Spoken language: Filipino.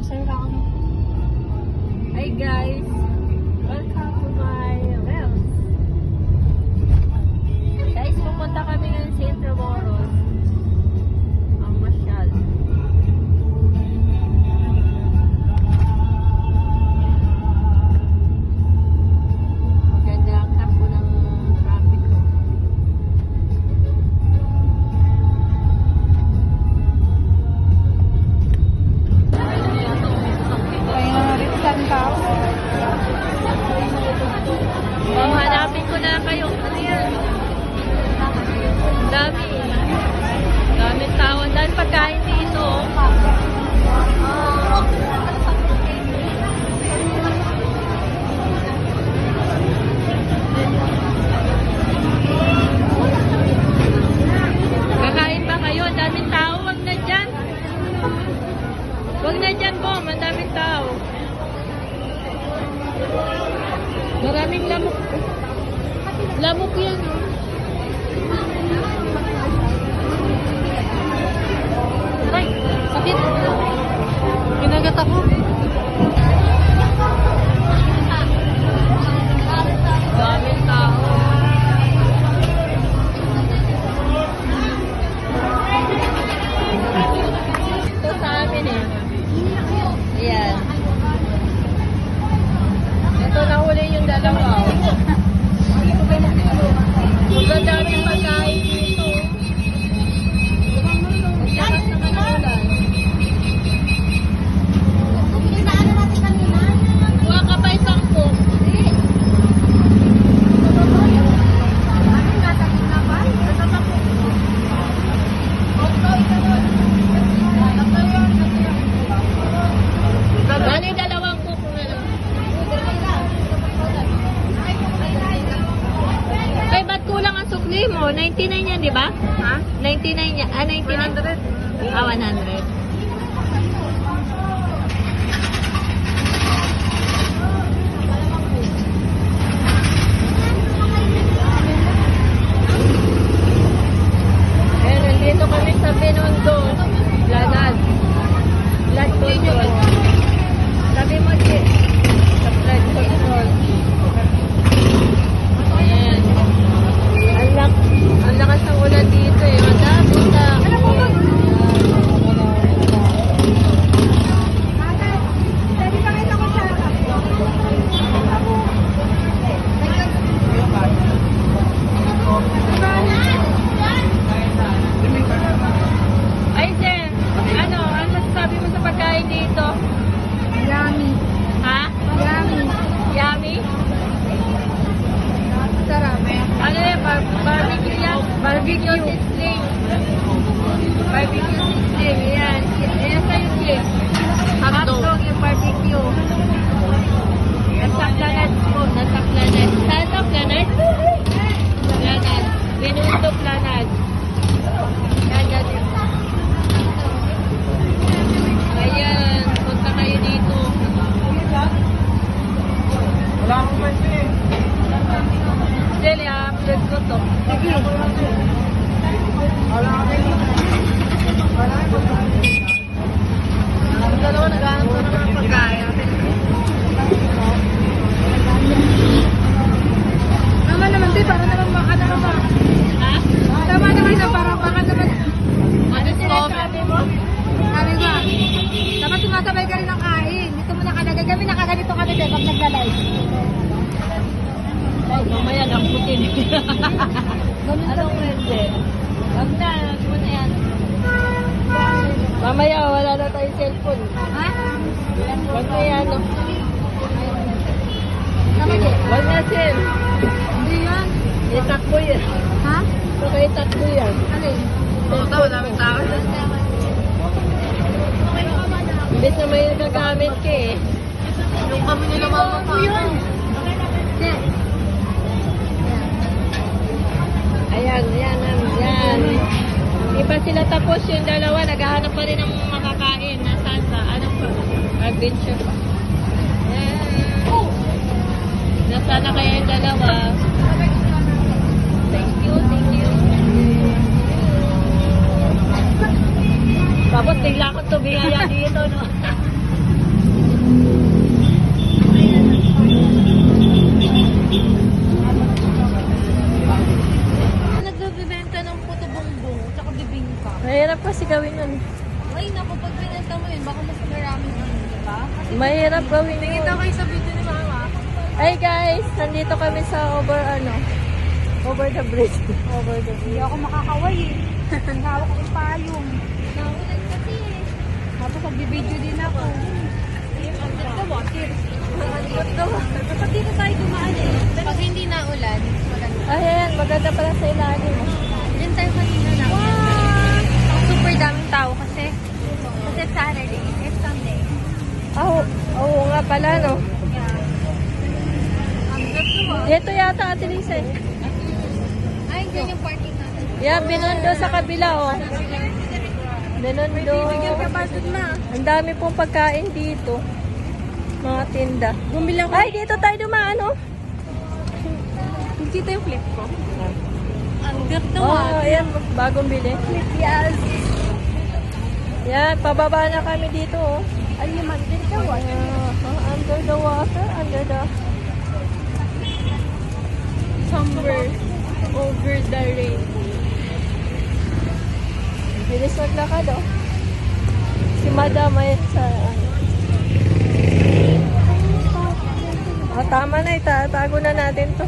Sir lang. Hi guys! Welcome to my reels. Guys, pupunta kami ngayon sa Intramuros. Ang masyal. Maganda ang takbo ng traffic ko. Oh, hanapin ko na kayo. Ano yan? Dami. Daming tao. Dahil pagkain dito. Kakain ba kayo? Daming tao. Wag na dyan. Wag na dyan, Bom. Ang daming tao. Maraming lamok. Lamok yan. Ay, sakit. Kinagat ako. Daming tao. Ito sa amin eh. Ayan. Ito nahuli yung dalawa. Maganda rin pagkain dito. Naglakas naman ang ulan. Kuha ka pa isang cook. Bali, dalawang cook na lang. Ay, ba't kulang ang sukli mo? 99 yan, di ba? Ha? 99 yan. Ah, 99. 100. Ah, 100. Ayan, nandito kami sa Binondo. Lanad. Blood control. Sabi mo, Che. Sa blood control. Ayan. Ang lakas ng ulan dito eh. Madami na. Ay, sir. Ano masasabi mo sa pagkain dito? Yummy. Ha? Yummy. Yummy? Sarap. Ano yan? Barbecue yan? Barbecue sizzling. Barbecue sizzling. Ayan. Ayan sa'yo, Jay. Hotdog yung barbecue. Nasa Planet po. Nasa Planet. Saan ito? Planet? Planet. Binondo Planet. Yan. Ayan. Punta kayo dito. Wala akong pwede. Jay, upload ko to. Sige. Wala akong Ang dalawa naghahanap ko ng pagkain. Tama naman, di. Para naman baka naman ba? Ha? Tama naman na para baka naman. Ano sinasabi mo? Sabi ba? Dapat sumasabay ka rin ng kain. Dito mo nakalagay. Kami nakaganito kami din pag nagla-live. Ay, mamaya lamputin. Anong pwede? Wag na, mo na yan. Mamaya, wala na tayong cellphone. Ha? Wag na yan. Tama din. Wag na, Sil. Hindi yan. Itakbo yan. Ha? Baka itakbo yan. Alin? Oo, daming tao. Imbes na may gagamit ka eh. Yung kami nila mama pa. Hindi. Ayan. Di pa sila tapos yung dalawa, naghahanap pa rin ng makakain. Nasaan ba? Anong pa? Adventure pa. Ayan. Nasaan na kaya yung dalawa? Thank you. Tapos bigla ko tumingaya dito, no? gawin nun. Ay, naku, pag pinanta mo yun, baka mas maraming ano, di ba? Kasi Mahirap gawin nakita yun. kayo sa video ni Mama. Ay guys, nandito kami sa over the bridge. Over the Hindi bridge. ako makakaway eh. Hawak ko yung payong. Naulan kasi eh. Tapos nagbibideo din ako. Kapag dito tayo dumaan eh. Pag hindi naulan, maganda. Ayan, maganda pala sa ilalim. Diyan tayo kanina na. Super daming tao kasi. Kasi Saturday, it's Sunday. Oo nga pala, no? Yeah. Ang gusto mo. Dito yata, Ate Lisa. Eh. Ay, dyan yung parking natin. Yan, Binondo sa kabila, oh. Binondo. Bigyan ka pa dun na. Ang dami pong pagkain dito. Mga tinda. Bumili ako. Ay, dito tayo dumaan, oh. Nakita yung flip ko. Ang ganda Oh, ayan, bagong bili. Yes. Yan, pababa na kami dito, oh. Ay, naman din ka. Under the water, under the... Somewhere over the rain. Bilis maglakad, oh. Si Madam ay sa... tama na, itatago na natin to.